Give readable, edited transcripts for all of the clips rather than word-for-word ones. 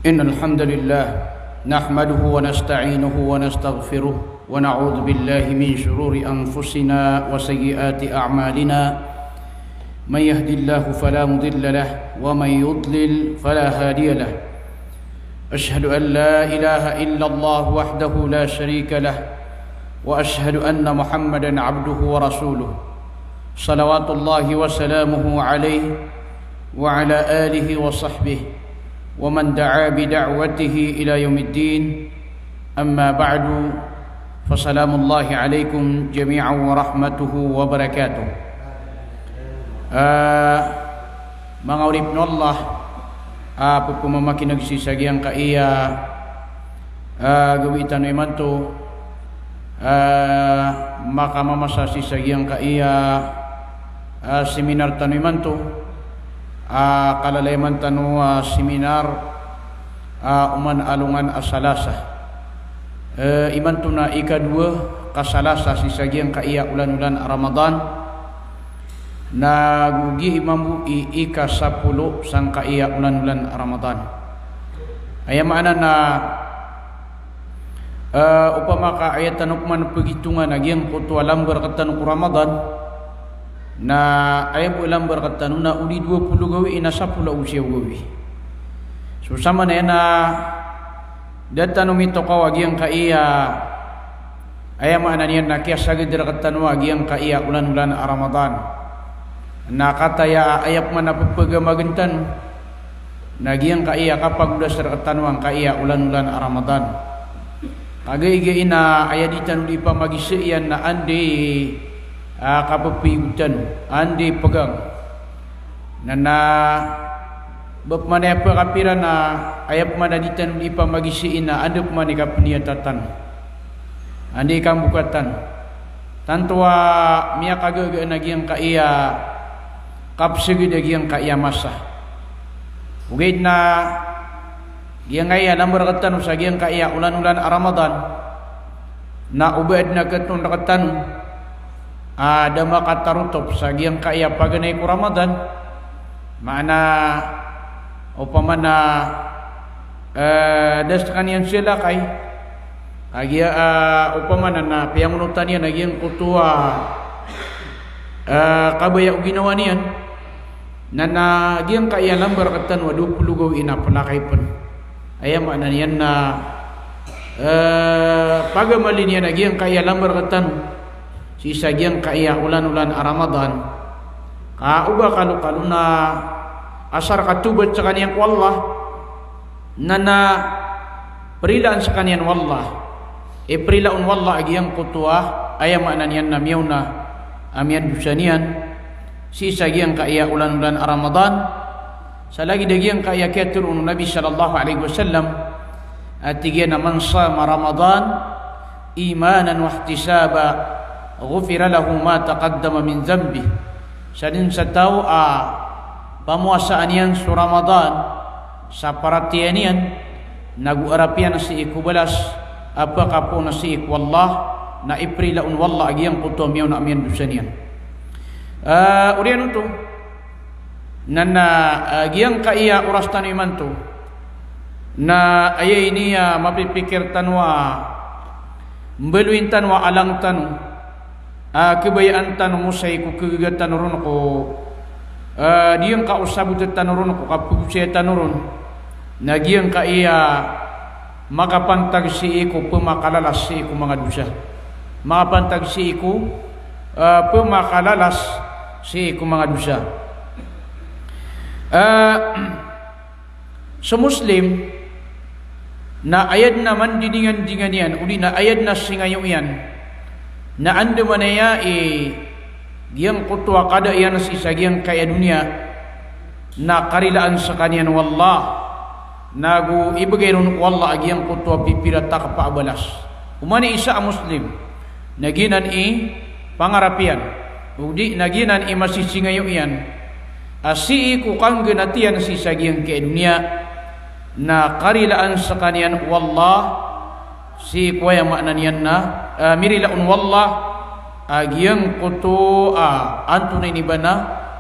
إن الحمد لله نحمده ونستعينه ونستغفره ونعوذ بالله من شرور أنفسنا وسيئات أعمالنا من يهد الله فلا مضل له ومن يضلل فلا هادي له أشهد أن لا إله إلا الله وحده لا شريك له وأشهد أن محمدا عبده ورسوله صلوات الله وسلامه عليه وعلى آله وصحبه ومن دعا بدعوته إلى يوم الدين أما بعد فسلام الله عليكم جميعا ورحمته وبركاته. Mga urip na Allah apa pumamakin nagsisagyang kaiya gawitan naman to makamamasa sisagyang kaiya seminar tanuman to kalalaiman tanu seminar uman alungan asalasa iman tu na ikadua kasalasa sisagyang kaiya ulan-ulan Ramadan na gugi imambu ika 10 sang kaiya ulan-ulan Ramadan aya mana na upama ka ayat tanukman pegitungan agyang kutu alam berkatan ku Ramadan na ayat ulam berkatan na uli 20 gawi ina 10 usia gawi so sama na datan umito ka agyang kaiya aya mana niyan na kaya sagid berkatan agyang kaiya ulan-ulan Ramadan na kata ya ayat mana pepegamagentan nagyang kaiya kapag udah serkatan wang kaiya ulan-ulan Ramadan kagay ina ayat ditan di pamagisian na andi kapapigutan andi pegang nana bab mana apa kapiran na ayat mana ditan di pamagisiin na andi mana kapniatatan andi kambukatan tantua miya kagaga nagyang kaiya kapsigi nagyang kaiya masa ugid na giyang kaiya lambar katan sa giyang kaiya ulan-ulan Ramadan na ubad na katong nakatan ada makatarutop sa giyang kaiya paganay ku Ramadan mana upama na das kaniyan sila kay agya upama na piyangunutan niya nagyang kutua kabaya og ginawa niyan na giyang kaiya lambar katan wa 20 gaw ina palakay pan aya mana niyan na pagamali niya nagyang kaiya lambar katan sisagyang kaiya ulan-ulan Ramadan kauba kalu na asar katubat sa kaniyang wallah na perilaan sa kaniyang wallah perilaun wallah agyang kutua aya makna niyan na miyaw na amiyan dusanian sisagyang kaiya ulan-ulan Ramadan sa lagi dagyang kaiya katurun Nabi sallallahu alaihi wasallam at tigyan man sama Ramadan imanan wa ihtisaba ghufira lahu ma taqaddama min dhanbi sadin sa tao pamuasaan yan sa Ramadan sa paratian yan naguarapian si ikubalas apa kapo na si ikwallah na iprilaun wallah agyang kuto miyaw na amiyan dusan yan uriyan ito na agyang kaiya oras taniman to na ayay niya mapipikir tanwa mbaluin tanwa alang tanong kebayaan tanong mo sa ikukagatan ron ko diyang kausabot at tanong ko kapugusya tanong nagyang kaiya makapantag si iku pumakalalas si iku mga dusa makapantag si iku pumakalalas si iku mga dusa sa Muslim na ayad naman didingan-dingan yan uli na ayad na singayo yan na anda manaya giyang kutwa kada iyan si sagyang kaya dunia na karilaan sa kanyan wallah nagu ibagay ron wallah giyang kutwa pipirata kapaabalas umani isa ang Muslim naginan pangarapian udi naginan masisingayo iyan asi kukang ganatian si sagyang kaya dunia na karilaan sa kanyan wallah si kuya makna niyan na mirilaun wallah agyang kuto anto na inibana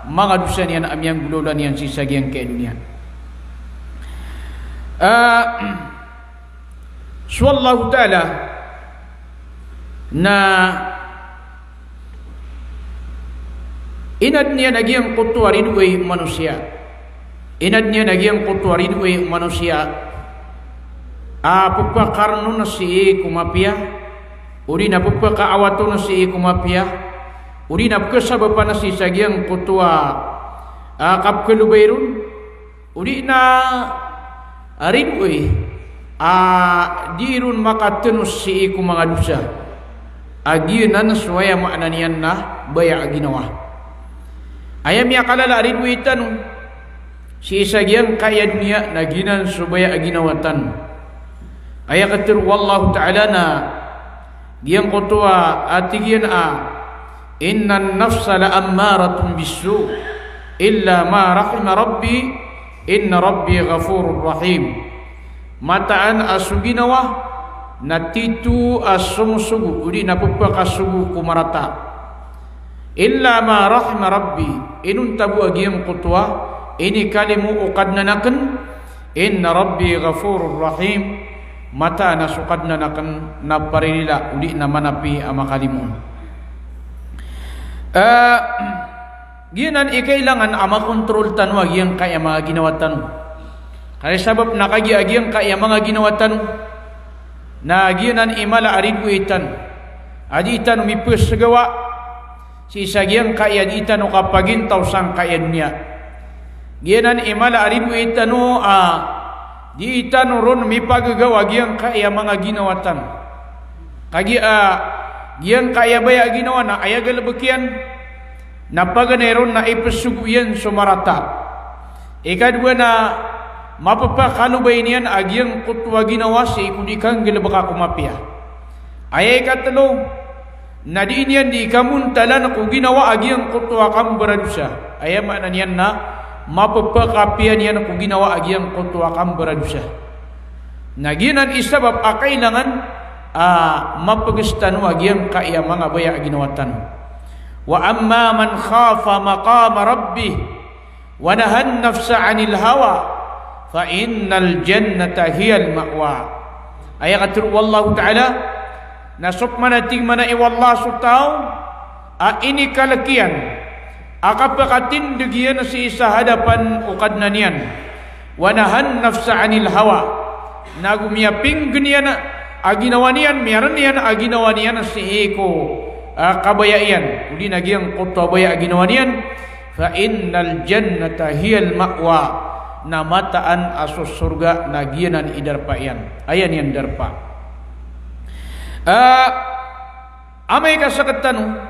mga dusa niyan amyang gululan niyan si sagyang kaya dunia Swallahu ta'ala na inad niya naging kutuarin way manusia. Inad niya naging kutuarin way manusia. Pagpakarno na si kumapia, uri na pagpakaawato na si kumapia, uri na pagkasabapan na si sagyang kutua kapkalubayrun, uri na arinway dirun makatenus si iku mga dusa aginan suwaya maananian na baya ginawa ayam ya kalala arinway tanong si isagyang kaya dunia naginan subaya aginawatan aya katir wallahu ta'ala na giyang kutua atigyan innan nafsa la ammaratun bisu illa ma rahima rabbi inna rabbi ghafurur rahim. Mataan asuginawa natitu asumusugu udi napupakasugu kumarata illa ma rahima rabbi inun tabu agiyang kutwa ini kalimu ukadnanakan inna rabbi ghafurur rahim mata nasukadnanakan naparinila udi na manapi ama kalimu ginan ikailangan ama kontrol tanwa giyang kaya mga ginawatan kaya sabab nakagiagiang kaya mga ginawatan na ginan imala arin uitan aditan umipus sagawa si sagyang kaya ditan o kapagintaw sang kaya dunia ginan imala arin uitan o ditan ron mipagagawa giyang kaya mga ginawatan kagi giyang kaya baya ginawa na ayagalabakyan napaganeron na ipasuguyan sumarata ikadwa na mapapakalubayin yan agyang kutwa ginawa si ikudikang gilabaka kumapia ayay katalo na di niyan di kamuntalan kung ginawa agyang kutwa kang baradusa ayay maanan yan na mapapakapian yan kung ginawa agyang kutwa kang baradusa naginan isabab kailangan mapagistan agyang kaya mga baya ginawatan wa amma man khafa maqama rabbih wa nahan nafsa 'anil hawa fa innal jannata hiyal ma'wa ayat katur wallahu ta'ala nasuk manating mana iwallah sutaw ini kalakian akapakatindigian si isa hadapan ukad na niyan wanahan nafsa anil hawa nagumiyaping ganyan aginawa niyan meron niyan aginawa niyan si iko kabayayan uli nagyang kutobaya aginawa niyan fa innal jannata hiyal ma'wa na mataan asus surga nagianan idarpa yan ayan yan darpa amay kasakatan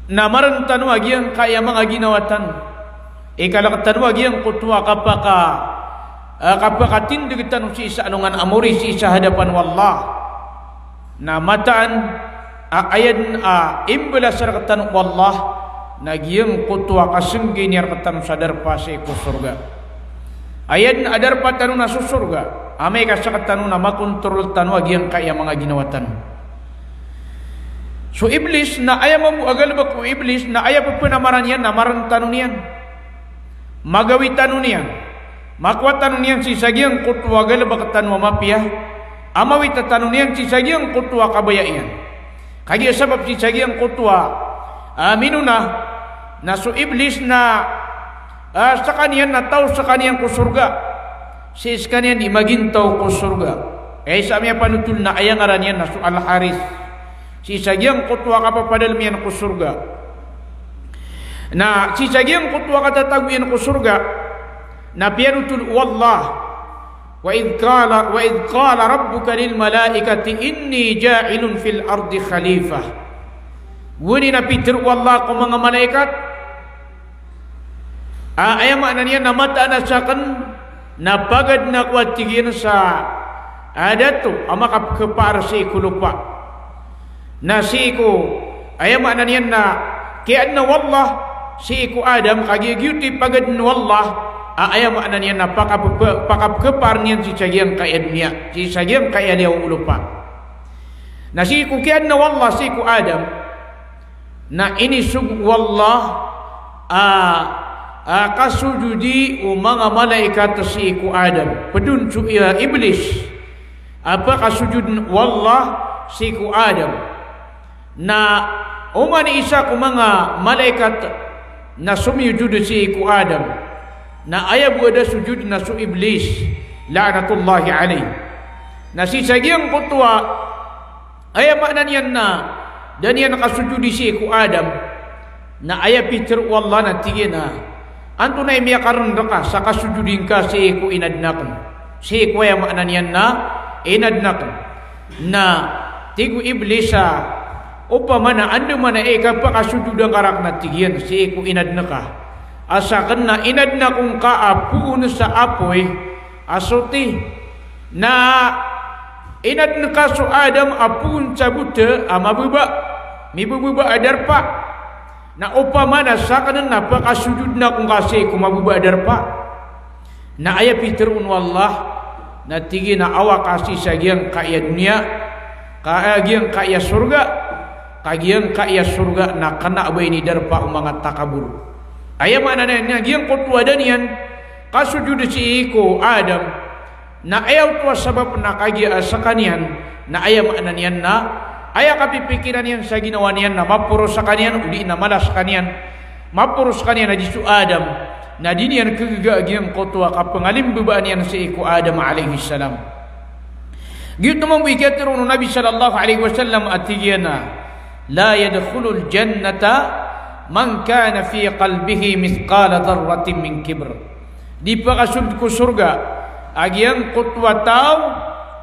na marantano agyang kaya mga ginawatan ikalakatano agyang kutwa kapakatindigitan si isa anungan amuri si isa hadapan wallah na mataan ayan imbala sarakatan wallah nagyang kutwa kasenggi niyar katam sadarpa sa iku surga ayan adar patanu na susurga amay kasakatanu na makontrol tanu agyang kaya mga ginawatan so iblis na ayaw mo agalabak ko iblis na ayaw po namaran yan namaran tanu niyan magawi tanu niyan makwat tanu niyan si sagyang kutwa agalabak tanu mapia amawi tanu niyan si sagyang kutwa kabayayan kaya sabab si sagyang kutwa minuna na so iblis na sa kaniyan na tao sa kaniyan ko surga si kaniyan imagintaw ko surga sa amya panutul na ayang aran yan na so al-haris si sagyang kutwa kapapadal miyan ko surga na si sagyang kutwa katataguyan ko surga na piyanutul wallah wa idh qala rabbuka lil malaikati inni ja'ilun fil ardi khalifah wuni na pitir wallah ko mga malaikat ayam ananian namata nasakan napagad na kwatigin sa adato amakap kepar si kulupa na si ko ayam ananian na kian na wallah si ko Adam kagigyuti pagad na wallah ayam ananian na pakap kepar niyan si sagyang kaya dunia si sagyang kaya liyaw ulupa na si ko kian na wallah si ko Adam na inisug wallah kasujudi mga malaikat si ku Adam pedun cu iblis apa kasujud wallah si ku Adam na umani isa ku mga malaikat na sumujud si ku Adam na aya buada sujud na su iblis la'natullahi alaih na si sagiang kutwa aya makna niyan na dan yan kasujudi si ku Adam na aya Peter wallah na tigina anto na imiya karon ka sa kasujudin ka si ku inadnakan si ku aya makna niyan na inadnakan na tigu iblis upamana ando mana ka kasujudang karak na tigian si ku inadnaka asakan na inadnakong ka apuun sa apoy asuti na inadnaka su Adam apuun sa buta amabuba mibububa adarpa na upamana sakanan na pakasujud na kung kasi kumabuba adarpa na aya Peter wallah na tigi na awa kasi sa giyang kaya dunia kagiyang kaya surga kagiyang kaya surga na kana abay ni darpa mga takabur aya mana na giyang kutwa dan yan kasujud si iko Adam na ayaw tuwa sabab na kagiya sa kanyan na aya mana niyan na aya kapipikiran yan sa ginawa niyan na mapuro sa kanyan uli na malas kanyan mapuro sa kanyan na disu Adam na din yan kagagiyang kutwa kapangalimbuban yan sa iko Adam alaihi salam gitu membuikatiru Nabi sallallahu alaihi wasallam atigiyana la yadkhulul jannata man kana fi qalbihi mithqala dharratin min kibr di pakasud ku surga agiyang kutwa tau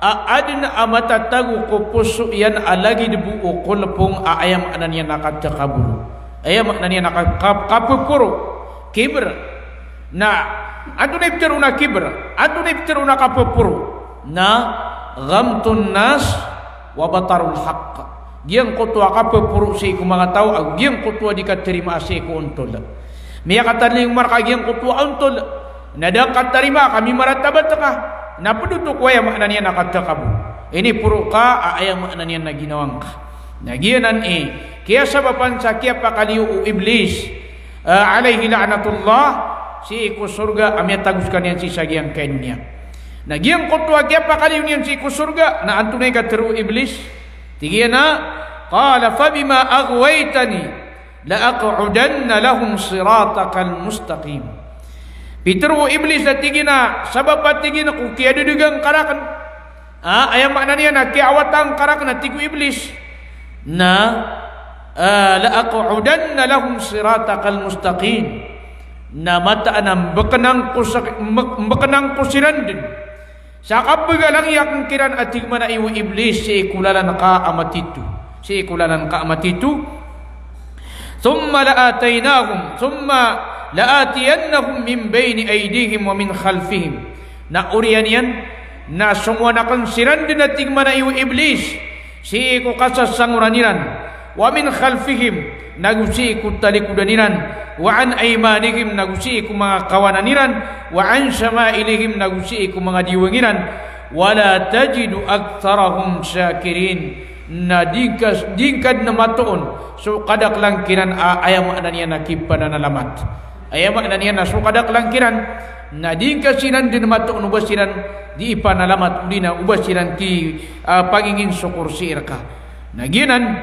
adina amata tagu ko puso yan alagi debu ukulpong ayam ananya nakatakabu ayam ananya nakapupuro kibr na adu nepteruna kibr adu nepteruna kapupuro na ghamtun nas wa batarul haqq giyang kutwa kapupuro si ku mga tao giyang kutwa dikaterima si ku untol miya kataling marka giyang kutwa untol nadang katarima kami maratabat ka na pedutuk waya makna niya nakatakabu ini puro ka aya makna niya na ginawang ka nagiyanan kaya sababan sa kaya pakaliu iblis alaihi la'natullah si iku surga amya taguskan yan si sagiang kay dunia nagiyang kutwa kaya pakaliu niyan si iku surga na antunay ka teru iblis tigiyana qala fabima aghwaytani la aq'udanna lahum siratakal mustaqim Peter iblis na tigina sabab patigina ku kiya dudugang karakan ayam makna niya na kiya awatang karakan na tigu iblis na la aq'udanna lahum siratakal mustaqim na mata anam bekenang ku sirandin sa kabegalang yak kiran atig mana iwa iblis si kulalan ka amatitu thumma la'atainahum thumma la'atiyannahum min baini aydihim wa min khalfihim na urian yan na semua nakan siran din ating mana iwa iblis si ko kasas sanguraniran wa min khalfihim nagusi ko talikudaniran wa an aymanihim nagusi ko mga kawananiran wa an shama'ilihim nagusi ko mga diwangiran wala tajidu aktharahum syakirin na dingkad na matuon so kadak langkiran ayam ananiya nakipana na lamat ayam ananiya na so kadak langkiran na dingkasinan din matuon ubasiran di ipanalamat udina ubasiran ti pagingin syukur sirka naginan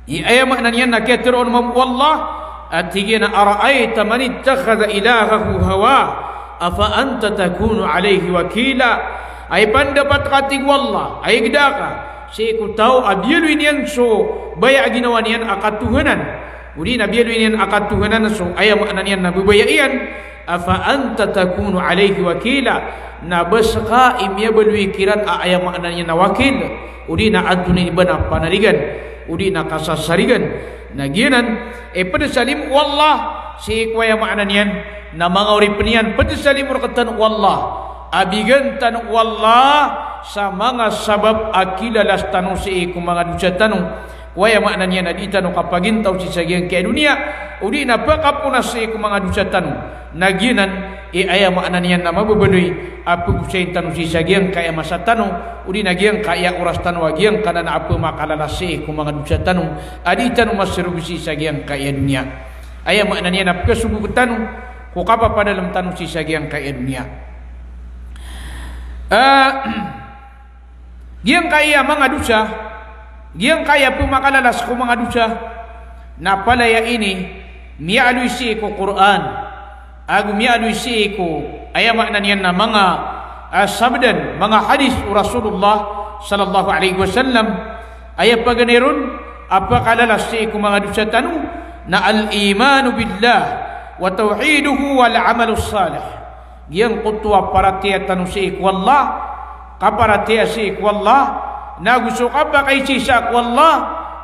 ayam ananiya nakitiron wallah at higina ara'ayta man ittakhadha ilahahu hawa afa anta takunu alayhi wakila ay pandapat katig wallah ay gdaka si ku tahu abielu inian so baya ginawa niyan akatuhanan udi nabielu inian akatuhanan so ayam ananian nabubayaian afa anta takunu alayhi wakila na baska imya balwikiran ayam ananian na wakil udi na aduni bana panarigan udi na kasasarigan nagianan pada salim wallah si ku ayam ananian na mga uripnian pada salim rakatan wallah abigantan wallah sa mga sabab akilalas tanong si iku mga dusa tanong waya makna niya na di tanong kapagintaw si sagyang kaya dunia udi na pakapunas si iku mga dusa tanong naginan aya makna niya na mabubanoy apu gusayin tanong si sagyang kaya masa tanong udi nagyang kaya oras tanong agyang kanan apu makalalas si iku mga dusa tanong adi tanong masirubi si sagyang kaya dunia aya makna niya na pagkasubukan tanong ku kapa pada dalam tanu si sagiang kaya dunia. Giang kaya mangadusa, giang kaya pumakalalas ku mangadusa, na palaya ini mialuisi ko Quran, agu mialuisi ko aya makna niyan na mga sabdan, mga hadis Rasulullah sallallahu alaihi wasallam, aya paganirun apa kalalas si ko mangadusa tanu na al-imanu billah wa tauhiduhu wal amalus salih. Giang kutwa paratia tanu si ko Allah, kaparatia si ko Allah, nagusto ka ba kay si sa ko Allah,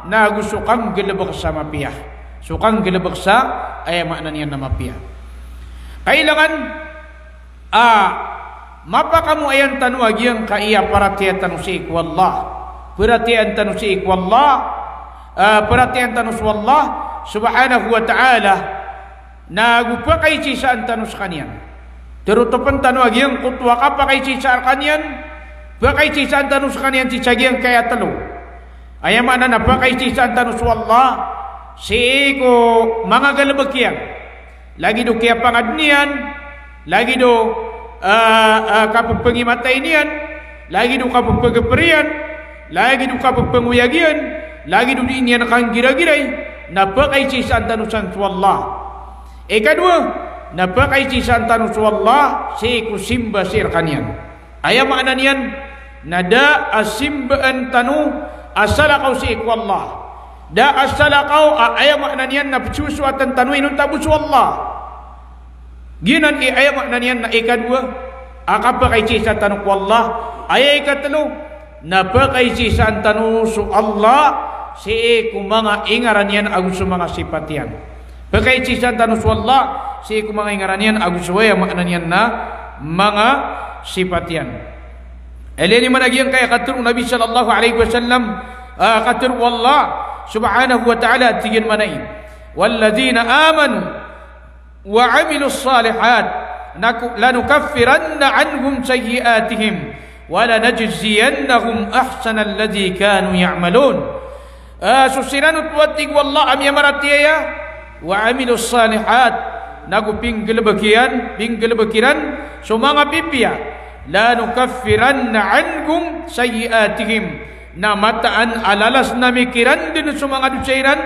nagusto kang gelebek sa mapiyah. Sukang gelebek sa ay makna niyan na mapiyah. Kailangan mapa kamu ayan tanu agiang kaiya paratia tanu si ko Allah. Perhatian tanu si ko Allah, perhatian tanu si Allah subhanahu wa ta'ala, nagupa kay si sa tanu sa kanyan. Terutopan tanu agiang kutwa ka pa kay si sa kanyan, bakay si sa tanu sa kanyan si sagiang kaya talo. Aya mana na bakay si sa tanu sa Allah, si ko mga galabagyan. Lagi do kaya pangadnian, lagi do kapagpangimatay niyan, lagi do kapagpagaparian, lagi do kapagpanguyagian, lagi do din yan kang gira-giray, napakay si sa tanu sa Allah. Ikadua, napakay si sa tanu sa Allah, si ko simba sir kanyan. Aya makna niyan, nada asimbaan tanu asalakaw si ko Allah. Da asalakaw aya makna niyan na psusuatan tanu inun tabu su Allah. Ginan aya makna niyan na ikadua, akapakay si sa tanu ko Allah. Aya ikatlo, napakay si sa tanu su Allah, si ko mga ingaran yan agus su mga sifat yan. Pakay si sa tanu su Allah, si ko mga ingaran yan agus su aya makna niyan na mga sifat yan. Eleni managiyang kaya katur Nabi sallallahu alaihi wasallam, katur wallah subhanahu wa ta'ala tigin manay, walladzina amanu wa amilus salihat lanukaffiranna anhum sayyiatihim wa lanajziyannahum ahsana alladhi kanu ya'malun. Susiranut watig wallah am yamaratiya wa amilus salihat, nagu pinggelebakian so mga pipiya, lanukaffiranna anhum sayyiatihim, na mataan alalas na mikiran din sa mga dusairan,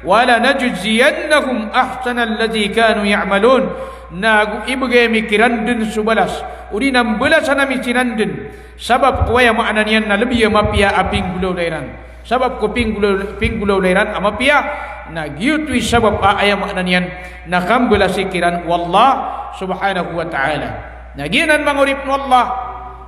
wala najziyannahum ahsanal ladzi kanu ya'malun, na ibigay mikiran din sa balas uri nang balas na misiran din sabab ko ay maanan yan na lebih mapia aping gulaw lairan, sabab ko pinggulaw lairan amapia na giyutwi sabab ay maanan yan na kambala sikiran wallah subhanahu wa ta'ala. Naginan mangurip no Allah,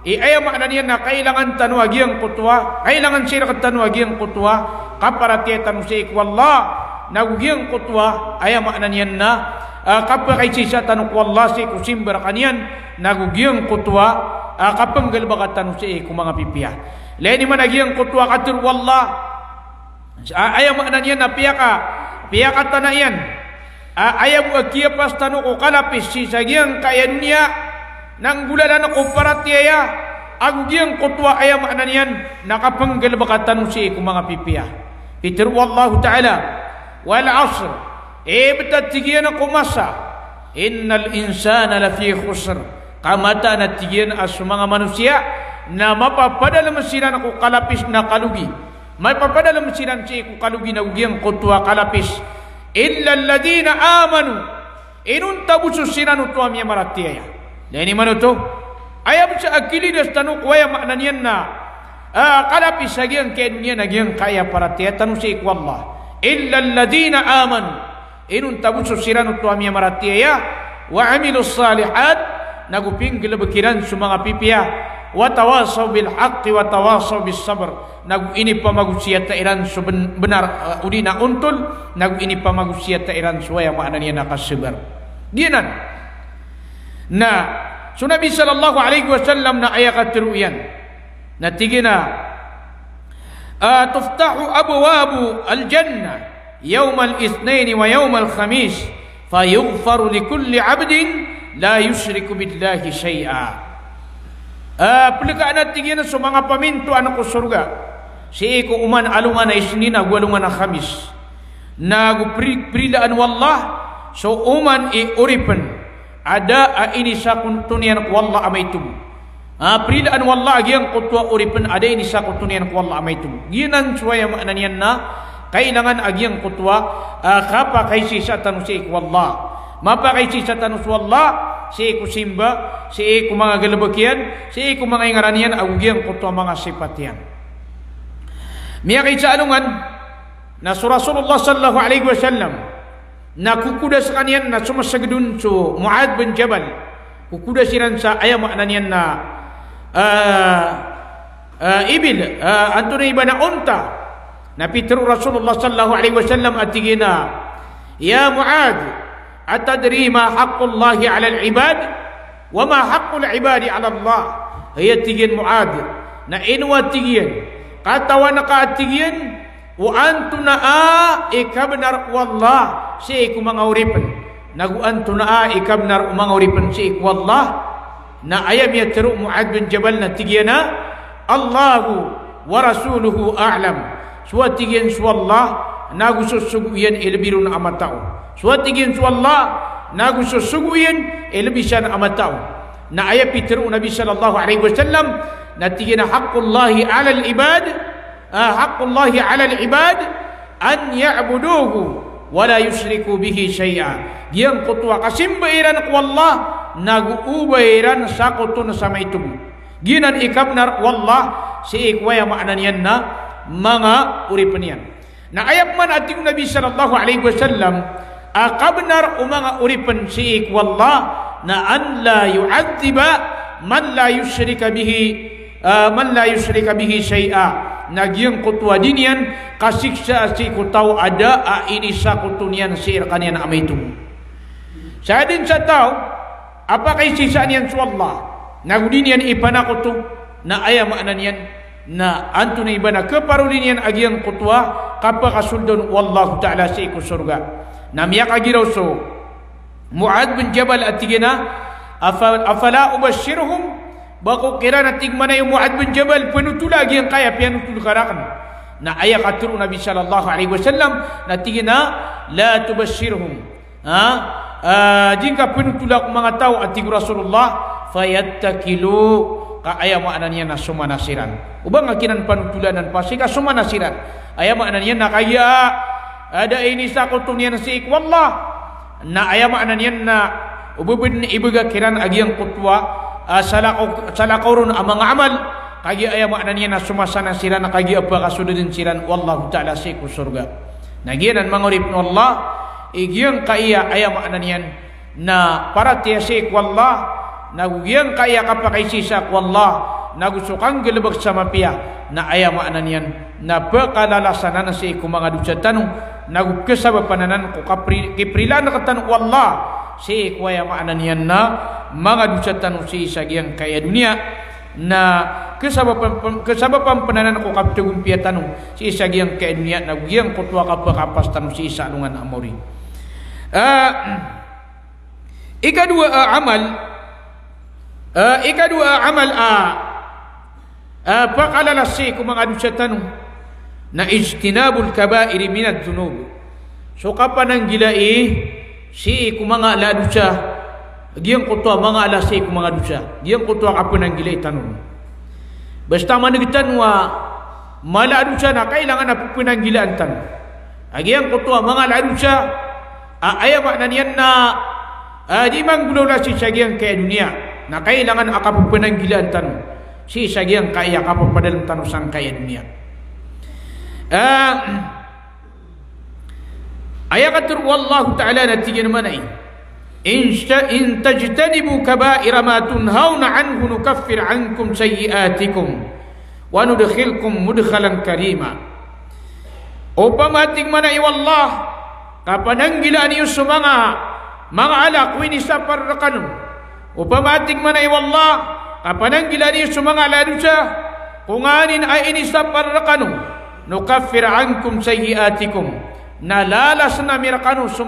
aya makna niyan na kailangan tanuagi ang kutwa, kailangan sila tanuagi ang kutwa, kaparatia tanusi wallah, nagugi ang kutwa, aya makna niyan na kapakay sisa tanuk wallah si kusimbar kanyan, nagugi ang kutwa, kapanggal baka tanusi mga pipiya. Leni managi ang kutwa katur wallah, aya makna niyan na piyaka tanayan, aya mo kiyapas tanuk kalapis si sagiang kaya dunia, nang gulalan ako paratiya ang giyang kutwa aya makna niyan nakapanggal bakatan si ko mga pipiya. Peter wallahu ta'ala wal asr betatigian ako masa innal insana lafi khusr, kamata na tigian as mga manusia na mapapadala masiran ako kalapis na kalugi, may papadala masiran si ko kalugi na giyang kutwa kalapis illa alladhina amanu inun tabusu siran utwa miya maratiya. Leni mana tu? Ayam sa akilidas tanu kuaya makna niyan na kalapis sagiang kaya dunia nagiang kaya paratia tanu si ikwallah illa alladhina amanu inun tabusu siran utwa miya maratiya wa amilus salihat, naguping gilabakiran sa mga pipiya, wa tawasaw bil haqqi wa tawasaw bis sabr, nagu ini pamagusiat ta iran so benar udina untul, nagu ini pamagusiat ta iran suaya makna niya nakasabar. Dinan na so Nabi sallallahu alaihi wasallam na ayakat ruyan na tigina tuftahu abwabu al-jannah yawm al-ithnain wa yawm al-khamis fayughfaru likulli 'abdin la yushriku billahi syai'a. Pelikaan tigina sa mga paminto anak ko surga si ko uman alungan na isnina gwalungan na khamis na guprilaan wallah so uman uripan ada ini sa kuntunian wallah amaitum prilaan wallah agyang kutwa uripan ada ini sa kuntunian wallah amaitum ginan suaya maknanian na kailangan agyang kutwa kapa kaisi sa tanusik wallah mapa kaisi sa tanus wallah si ku simba si ku mga galabakian si ku mga ingaranian agyang kutwa mga sipatian miya kaisa alungan na Rasulullah sallallahu alaihi wasallam na kukuda sa kanian na sumasagdun so Muad bin Jabal kukuda siran sa aya maknanian na ibil antuna iba na unta na pitru Rasulullah sallallahu alaihi wasallam atigina ya Muad atadri ma haqqullahi ala al-ibad wa ma haqqul ibadi ala Allah ayatigin Muad na inwa tigin katawan ka atigin wa antuna ikabnar wallah si ku mga uripan nagu antuna ikabnar mga uripan si wallah na ayam ya teru Muad bin Jabal na tigena Allahu wa rasuluhu a'lam suwatigin swallah nagu susuguyan ilbirun amatao suwatigin swallah nagu susuguyan ilbisan amatao na ayam pitru Nabi sallallahu alaihi wasallam na tigena haqqullahi 'ala al-ibad haqqullahi 'ala al-ibad an ya'buduhu wa la yusyriku bihi syai'a yang kutwa kasimbairan ku Allah naguubairan sakutun sama itu ginan ikabnar wallah si ikwaya maknanian na mga uripanian na ayat man ating Nabi sallallahu alaihi wasallam akabnar mga uripan si ikwallah na an la yu'adziba man la yusyrika bihi syai'a nagyang kutwa dinian kasiksa si kutaw ada ini sa kutunian si irkanian amaitum sa din sa tao apa kay sisaan yan sa Allah nagudinian ipanakutu na aya maknanian na anto na iba na kaparulinian agyang kutwa kapakasuldon wallahu ta'ala si iku surga namiyak agiraw so Muad bin Jabal atigina afala ubashirhum bako kira na tigmana yung Muad bin Jabal penutula agyang kaya pianutul karakan na aya katuru Nabi sallallahu alaihi wasallam na tigina la tubashirhum jika penutulak mga tao at tigu Rasulullah fayattakilu ka aya maknanya na sumanasiran ubang akinan panutulanan pasika sumanasiran aya maknanya na kaya ada ini sa kutunian si ikwallah na aya maknanya na ububin ibaga kiran agyang kutwa salakaurun amang amal kaya aya maknanya na sumasanasiran na kaya apa kasududin siran wallahu ta'ala si ku surga nagianan mangurip no Allah igyang kaya aya maknanian na para tiyasik wallah nagugyang kaya kapakaisisa wallah nagusukang gelebak sama pia na aya maknanian na pakalalasanan sa iku mga dusa tanong nagukasabapananan ko kiprilan na katanong wallah si iku aya maknanian na mga dusa tanong si isagyang kaya dunia na kasabapan pananan ko kaptugong pia tanong si isagyang kaya dunia nagugyang kutwa kapakapas tanong si isa alungan amori ikadua amal pakalalasi kung mga adun sa tanong na ijtinabul kabairi minad dunub so kapanang gilai si kung mga aladun sa giyang kutwa mga alasi kung mga adun sa giyang kutwa kapanang gilai tanong basta managitan wa maladun sa na kailangan na pupunang gilaan tanong giyang kutwa mga aladun sa aya maknanian na di manggulaw na si sagyang kaya dunia na kailangan akapapananggilan tanong si sagyang kaya kapapadalang tanong sang kaya dunia aya katur wallahu ta'ala natigyan naman ay in tajtanibu kabaira ma tunhawna anhu nukaffir ankum sayiatikum wa nudkhilkum mudkhalan karima upamating man ay wallah kapananggilan niyo sa mga alak wini sa parrakanum upamatik man ay wallah kapananggilan niyo sa mga aladusa kunganin ay ini sa parrakanum nukaffir ankum sayiatikum nalalas na mirakano sa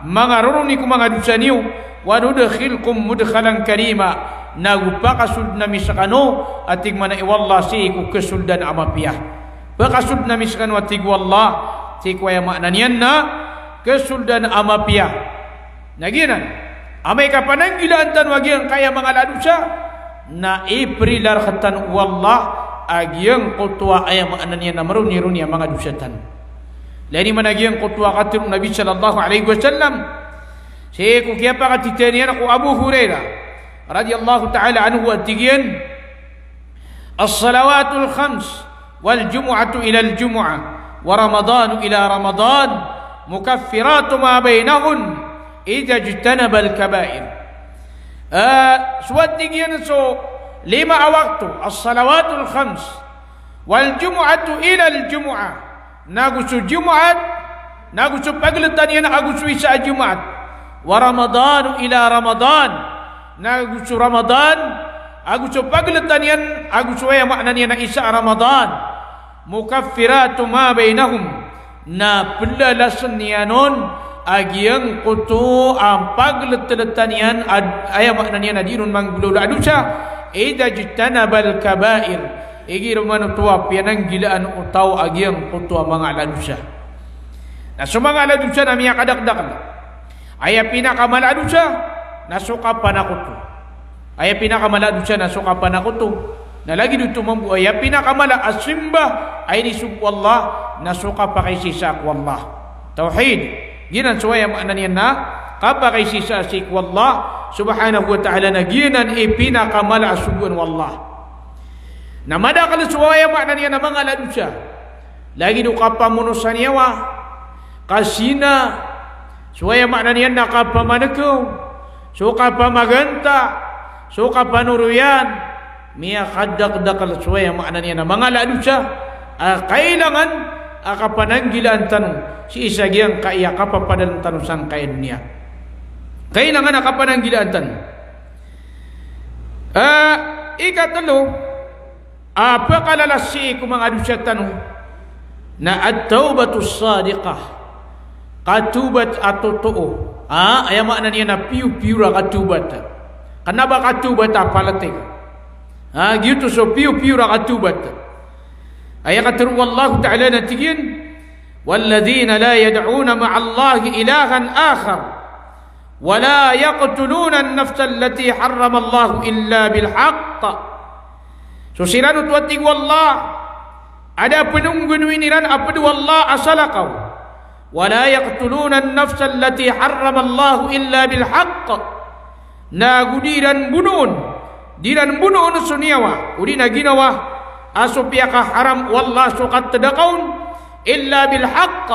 mga ruruni kong mga dusa niyo wa nudkhilkum mudkhalan karima nagupakasud na misakano ating man ay wallah si kukasuldan amapiyah pakasud na misakano ating wallah si kuya maknanian na kesuldan amapia naginan amai kapanan gila antan wagian kaya mangala dosa na iprilar khatan wallah agian qutwa ayam ananya namruni runia manga dosatan lani managian qutwa qatir Nabi sallallahu alaihi wasallam seku kiapa katitanian aku Abu Hurairah radhiyallahu taala anhu atigian as-salawatul khams wal jumu'atu ila al jumu'ah wa ramadanu ila ramadan mukaffiratun ma bainahun idza ijtanaba al kaba'ir. Suatigian so 5 waktu as-salawatul khams wal jumu'atu ila al jumu'ah nagusu Jumat nagusu paglatan yan agusu isa Jumat wa ramadanu ila ramadan nagusu Ramadan agusu paglatan yan agusu ya maknanya na isa Ramadan mukaffiratu ma bainahum na pelalasan yanon agiang kutu paglatan yan aya maknanya na dirun manggulula adusa idza jitanabal kabair igir manu tuwa pianang gilaan utaw agiang kutu mga aladusa na sumanga aladusa na miya kadakdak aya pinakamala adusa nasuka panakuto aya pinakamala adusa nasuka panakuto na lagi dito mambu aya pinakamala asimba ay ni subwallah nasuka pakisisa wallah tauhid ginan suwaya maknanian na kapakisisa si wallah subhanahu wa ta'ala na ginan ipinakamala asubun wallah na madakal suwaya maknanian na mga ladusa lagi do kapamunusan yawa kasina suwaya maknanian na kapamanakaw suka pamaganta suka panuruyan miya kadakdakal suwaya maknanian na mga ladusa kailangan akapananggilan tanong si isagyang kaya kapapadalang tanusan kaya dunia kailangan akapananggilan tanong ikatalo apakalalasi ko mga adusya tanong na at-tawbatus sadiqah katubat at totoo ay makna niya na piu-piura katubat kanaba katubat apalatik gitu so piu-piura katubat ay katru wallahu ta'ala natigin walladhina la yad'una ma'allahi ilahan akhar wa la yaqtuluna an-nafsa allati harrama Allah illa bil haqq so siranut watig wallah ada penunggun winiran apa du wallah asalaqaw wa la yaqtuluna an-nafsa allati harrama Allah illa bil haqq nagudiran bunun diran bunun sunyawa udina ginawa asupiyaka haram wallah sukat tadakaun illa bil haqq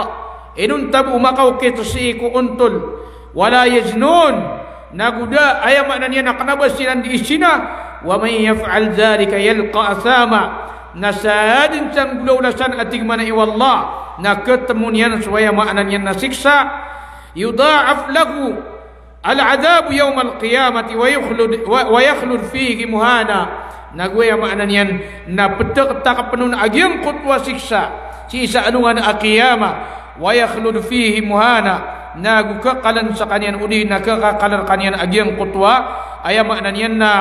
inun tabu makaw kitusiku untul wala yaznun naguda aya maknanya nakanabasiran di isina wa may yaf'al dhalika yalqa athama nasadin sang gulaulasan ating manai wallah na ketemunian suaya maknanya nasiksa yudha'af lahu al-'adab yawm al-qiyamati wa yakhlud fihi muhana nagwaya maanan yan na petek takapanun agyang kutwa siksa si isa anungan akiyama wa yakhlud fihi muhana nagukakalan sa kanyan uli nakakakalar kanyan agyang kutwa aya maanan yan na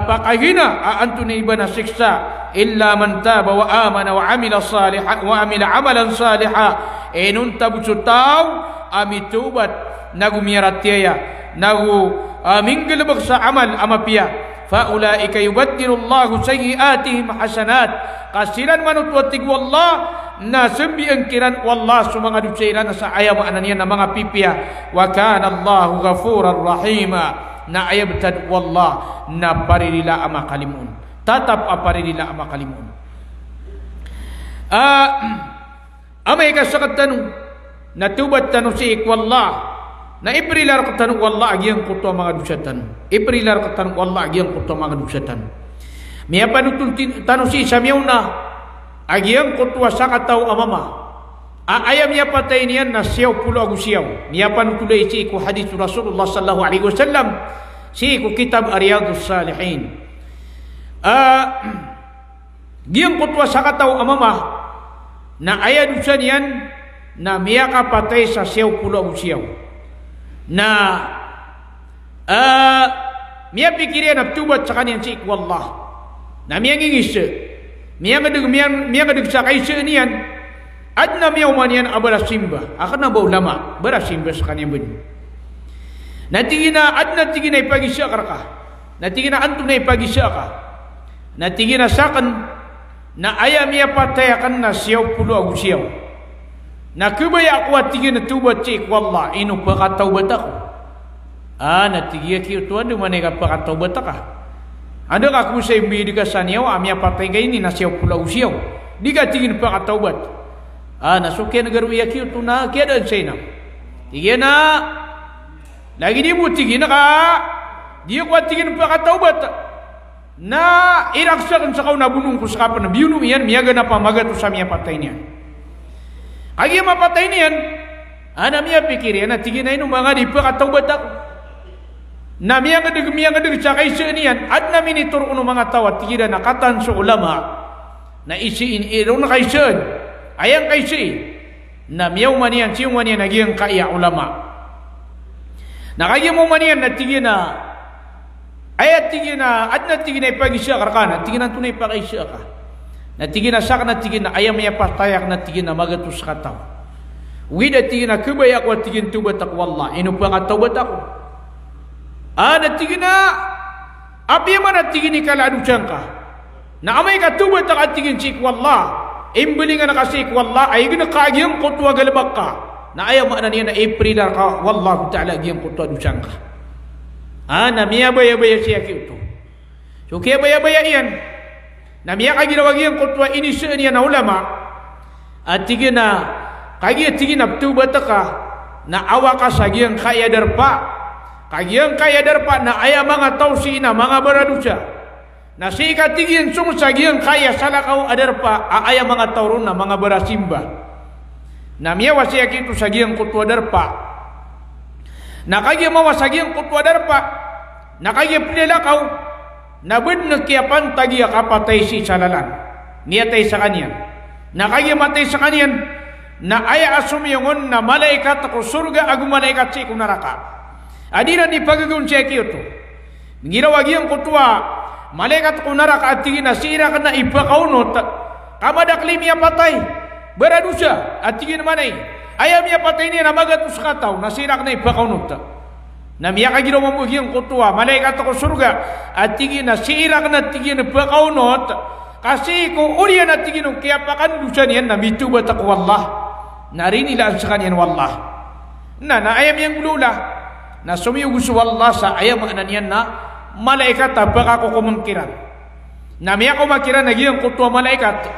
pakahina aantun iba na siksa illa man taba wa amana wa amila salihan wa amila amalan saliha enun tabusutaw amitubat nagumiratiyaya nagu minggalabag sa amal amapia faulaika yubaddilullahu sayyiatihim hasanat kasiran manutwatig wallah na sembiang kiran wallah sumanga ducairan sa ayam ananian na mga pipia wa kana Allahu ghafurar rahima na ayabtad wallah na paririla ama kalimun tatap aparirila ama kalimun amay kasakat tanong natubat tanong si wallah na iprilar katan wallah agyang kuto mga dusatan iprilar katan wallah agyang kuto mga dusatan miya panutul tanu si samyauna agyang kuto sakataw amama ayam miya patay niyan na siyaw pulo agusiyaw miya panutulay si ku hadits Rasulullah sallallahu alaihi wasallam si ku kitab Riyadhus Salihin gyang kuto sakataw amama na aya dusan yan na miya ka patay sa siyaw pulo agusiyaw na miya pikirin na tubat sa kanyan si wallah na miya ngingis miya ngadag sa kaisa niyan at na miya umaniyan abara simba akan na ba ulama bara simba sa kanyan bunyi natigina adna tigina ipagi syakarka, natigina antum na ipagi syaka, natigina sakan na ayam ya patayakan na siyaw puluh aku siyaw, na kubaya aku tigina tubat cik wallah inu pakat taubat aku, natigia kiyo tuan di mana ka pakat taubat aku, ada aku saya beli di kasaniaw amya patay ini na siyaw puluh aku siyaw, diga tigin pakat taubat, nasuke negara ya kiyo tu na kiya dan sayna, tigina lagi dia buti gina ka dia kuat tingin pakat taubat na iraksakan sa kau nabunong ko sa kapan na biyuno iyan miyaga na pamaga to sa miya patay niyan agi mapatay niyan ana miya pikir yan na tingin na ino mga di pakat taubat ako na miyaga dig sa kaisa niyan at namin ituro ko ng mga tawat tingin na nakatan sa ulama na isiin iro na kaisa ayang kaisa na miyaw maniyan siyong maniyan naging kaya ulama nakaya mo maniyan na tigina ayat tigina at na tigina ipagi siya karkana tigina tunay pa kay siya ka na tigina sak na tigina ayam ya patayak na tigina magatus kataw wida tigina kubaya ko tigin tubat ako wallah inu pa katabat ako na tigina api man na tigini kala adusan ka na amay katubat ako tigin sik wallah imbelingan na kasik wallah ay gina kaagiyang kutwa galabak ka na ayaw makna niya na April ka wallahu ta'ala giyang kutwa dusang ka na miya baya-baya siya kito so kaya baya-baya iyan na miya ka ginawa giyang kutwa inisya niya na ulama at tigin na kaya tigin na tubat ka na awa ka sa giyang kaya darpa kagiyang kaya darpa na ayaw mga tausi na mga baradusa na siya tigin sung sa giyang kaya salakaw adarpa ayaw mga taurun na mga barasimba na miya wasiya kito sa giyang kutwa darpa na kaya mawasagyang kutwa darpa na kaya pinilakaw na bud nagkiyapan tagiya kapatay si salalan niya tay sa kanyan na kaya matay sa kanyan na aya asumiyongon na malaikat ako surga agu malaikat si kunaraka adira ni pagagun siya kito ginawa giyang kutwa malaikat kunaraka at tingin na sira ka na ipakaunot kamadakli miya patay beradusa at tingin manay ayam ya patay niya na magatus kataw nasirak na ipakaunot na miya ka ginawa mo giyang kutwa malaikat ako surga at tingin na sirak na tingin na ipakaunot kasi kung uriyan at tingin nung kaya pakandusa niyan na mitubat ako wallah narinilaan sa kanyan wallah na ayam yang lula na sumiyugus wallah sa ayam na niyan na malaikat baka ko kumangkiran na miya ko makiran na giyang kutwa malaikat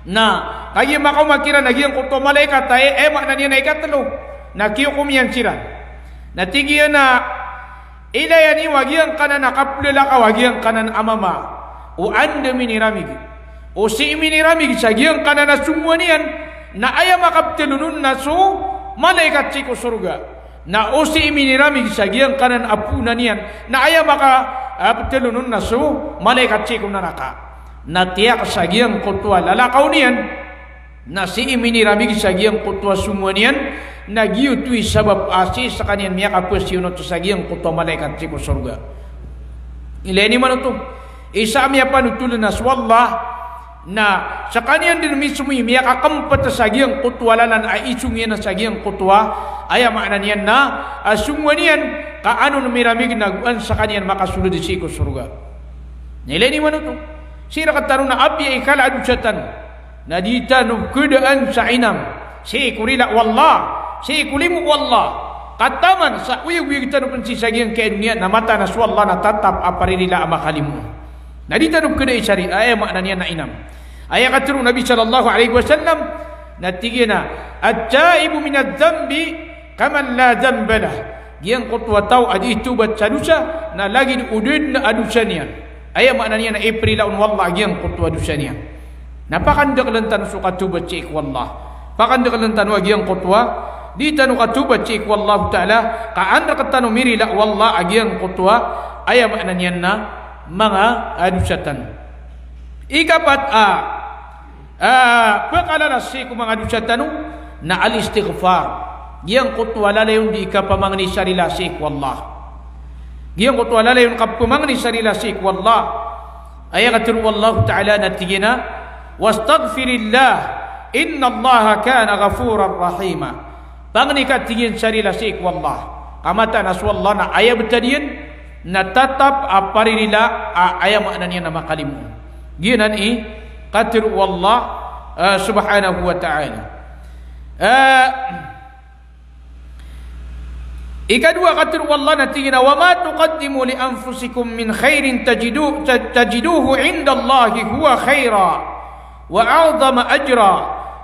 na kaya makamakira nagyang kutwa malaikat ay makna niya na ikatalo na kiyukum yan siran na tigyan na ilayani wagyang kanan nakaplala ka wagyang kanan amama o anda miniramig o si miniramig sa gyang kanan na sumwa niyan na aya makaptilunun na su malaikat si ko surga na o si miniramig sa gyang kanan apuna niyan na aya makaptilunun na su malaikat si ko naraka na tiyak sa giyang kutwa lalakaw niyan na si iminiramig sa giyang kutwa sumwa niyan na giyutui sabab asi sa kanyan miya kapasyon to sa giyang kutwa malaikat si surga ileni man ito isa miya panutulan na swallah na sa kanyan din mismo miya kakampat sa giyang kutwa lalan ay isungin na sa giyang kutwa ay makna niyan na sumwa niyan kaano numiramig naguan sa kanyan makasulod si surga ileni man ito sira katarong na api ay kalaadusatan na dita nung kudaan sa inam si kurila wallah si kulimu wallah kataman sa uyag-uyag tanong pansisagyang kain niya na mata na swallah na tatap aparilila amakalimu na dita nung kudaan isari ay makna niya na inam ay katarong Nabi sallallahu alaihi wasallam na tigina at-taibu minad dhambi kaman la dhambalah giyang kutwa tao adi itubat sa dusa na lagi udud na adusa niya ayam makna niya na April laun wallah giyang kutwa dusa niya napakandak lantan su katubat cik wallah pakandak lantan wa giyang kutwa di tanu katubat cik wallah ta'ala kaandra katanu miri la wallah agiyang kutwa ayam makna niya na mga adusatan ikapat pakalala si ku mga adusatan na al-istighfar giyang kutwa lalayon di ikapamangni sarila cik wallah giyang kutwa lalayon kapumangni sarila sik wallah ayakatir wallahu ta'ala natigina wastaghfirillah inna allaha kana ghafuran rahima pangni katigin sarila sik wallah kamata naswallah na ayah betadian na tatap aparilila ayah maknanya nama kalimu ginan qatir wallah subhanahu wa ta'ala. Ikadua qatir wallah natigina wa ma tuqaddimu li anfusikum min khairin tajiduhu indallahi huwa khaira wa a'zama ajra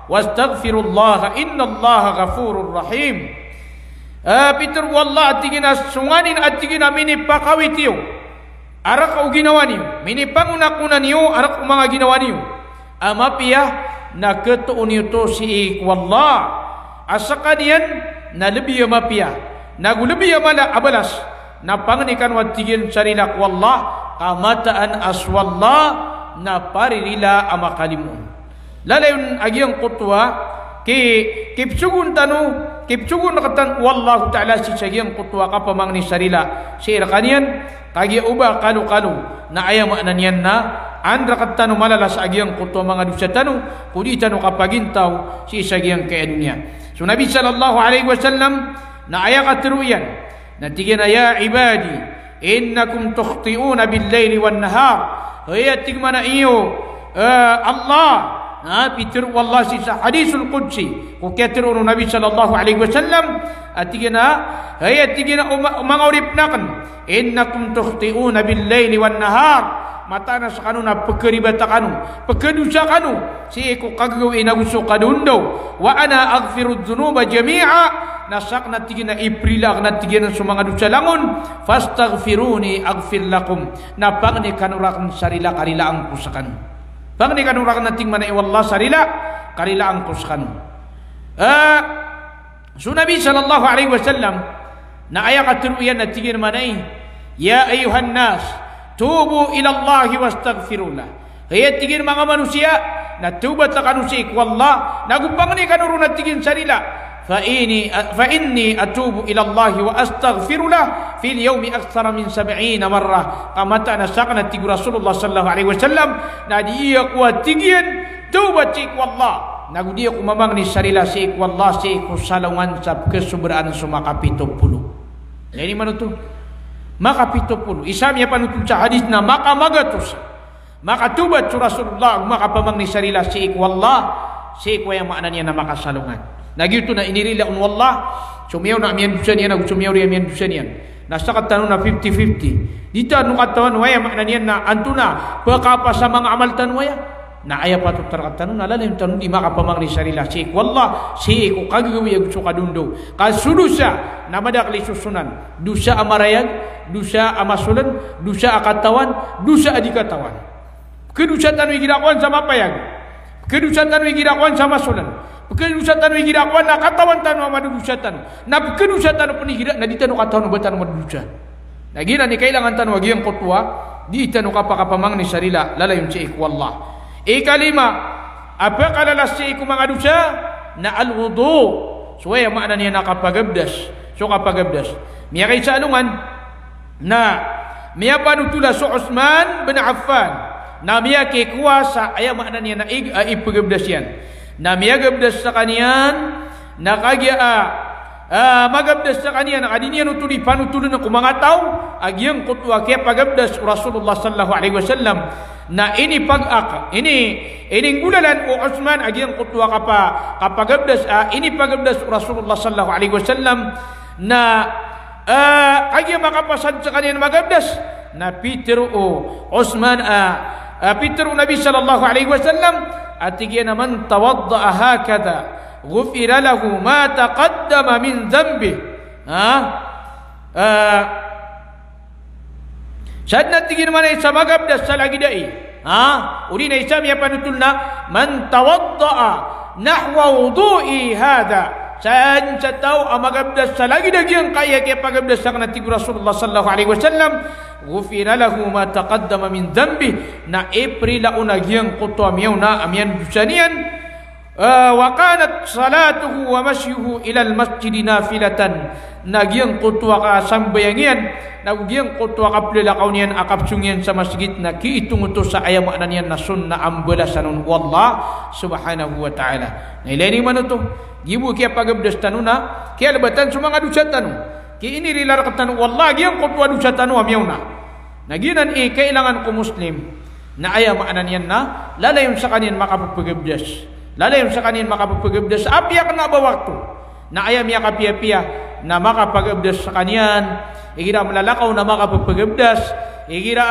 wastaghfirullaha innallaha ghafurur rahim. Peter wallah atigina sunganin atigina mini pakawitiyo arak au ginawa niyo mini pangunakunan niyo arak mga ginawa niyo amapia na ketuun niyo to si wallah asakadian na lebih amapia na gulebih amala abalas na pangnikan watigin sarilak wallah kamataan aswallah na paririla amakalimu lalayon agyang kutwa kipsugun nakatan wallahu ta'ala si sagyang kutwa kapamang ni sarila si irakanian kagi uba kalu-kalu na ayam maknanian na andra katanu malalas agyang kutwa mga dusa tanu kudi tanu kapagintaw si sagyang kaya so Nabi sallallahu alaihi wasallam na ayat katiruyan na tigina ya ibadi innakum tukhti'una bil laili wan nahar hayat tigmana iyo Allah pitir wallah sisa hadisul qudsi ku katiru Nabi sallallahu alaihi wasallam atigina hayat tigina manguripnakan innakum tukhti'una bil laili wan nahar mata na sa kanuna pagkaribata kanu pagkadusa kanu si ko kagawin naguso kadundo wa ana aghfiru dhunuba jami'a nasak na tigina iprilag na tigina sa mga dusa langon fastaghfiruni aghfir lakum na pangni kanurakan sarila karilaang ko sa kanu pangni kanurakan na tingman ay wallah sarila karilaang ko sa kanu so Nabi sallallahu alaihi wasallam na ayat katiruyan na tigina manay ya ayuhan nas tubu ila Allah wastaghfirullah hayat tigin mga manusia na tubat na kanusi wallah nagupang ni kanuro na tigin sarila fa inni atubu ila Allah wa astaghfirullah fil yawmi akthara min 70 marrah kamata na sakna tigu Rasulullah sallallahu alaihi wasallam na diya ko tigin tubat si wallah nagudiya ko mamang ni sarila si wallah si ko salawan sa kesubraan sumakapito pulo ini manuto maka 70 isamya panutul sa hadis na maka magatus maka tubat sa Rasulullah maka pamang ni sarila si wallah si ko yang maknanya na makasalungan nagito na inirila wallah sumiyaw na amiyan dusan yan sumiyaw ri amiyan dusan yan nasa katano na 50-50 dita no katawan waya maknanya na antuna pagkapa sa mga amal tanwaya na aya patut terkatanu na lalim tanu di maka pamang ni sarila si wallah si ko kagagawi ag sukadundo kasudusa na madakli susunan dusa amarayag dusa amasulan dusa akatawan dusa adikatawan kedusatan wi gidakwan sama payag kedusatan wi gidakwan sama sulan kedusatan wi gidakwan na katawan tanu amadu dusatan na kedusatan penigira na ditanu katawan batan amadu dusa na gina ni kailangan tanu agi ang kutwa di tanu kapakapamang ni sarila lalayun si wallah ikalima apa kalalas si mga dusa na alwudu suwaya makna niya nakapagabdas so kapagabdas miya kay sa alungan na miya panutula so Uthman bin Affan na miya kay kuwasa aya makna niya na ipagabdas yan na miya gabdas sa kaniyan na kagya magabdas sa kaniyan na adiniya nutuli panutulun ng mga tao agyang kutwa kaya pagabdas Rasulullah sallallahu alaihi wasallam na ini pag-ak ini gulalan o Uthman agyang kutwa kapagabdas ini pagabdas Rasulullah sallallahu alaihi wasallam na agyang makapasad sa kaniyan magabdas na Peter o Uthman Peter o Nabi sallallahu alaihi wasallam atigyan naman tawadda hakada ghufira lahu ma taqaddama min dhanbi sad natigin man sa magabdas sa lagi dai uli na isam ya panutulna man tawadda nahwa wudu'i hada sad sa tao magabdas sa lagi dagyang kaya kay pagabdas sa kanati Rasulullah sallallahu alaihi wasallam ghufira lahu ma taqaddama min dhanbi na aprila unagyang kutwa miyaw na amyan dusanian wa kanat salatuhu wa masyuhu ila al-masjid nafilatan nagyang kutwa ka sambayangian nagyang kutwa ka plilakaw niyan akapsungyan sa masjid na kiitunguto sa ayam maknanian na sunna ambalasanon wallah subhanahu wa ta'ala na ilani man ito gibu kaya pagabdas tanuna kaya labatan sa mga dusat tanong ki ini rilar katan wallah yang kutwa dusa tanu amiyauna naginan kailangan ko muslim na aya maanan yan na lalayon sa kanin makapagpagabdas lalayon sa kanin makapagpagabdas apiya na ba waktu na aya miya kapia-pia na makapagabdas sa kanyan igira malalakaw na makapagpagabdas igira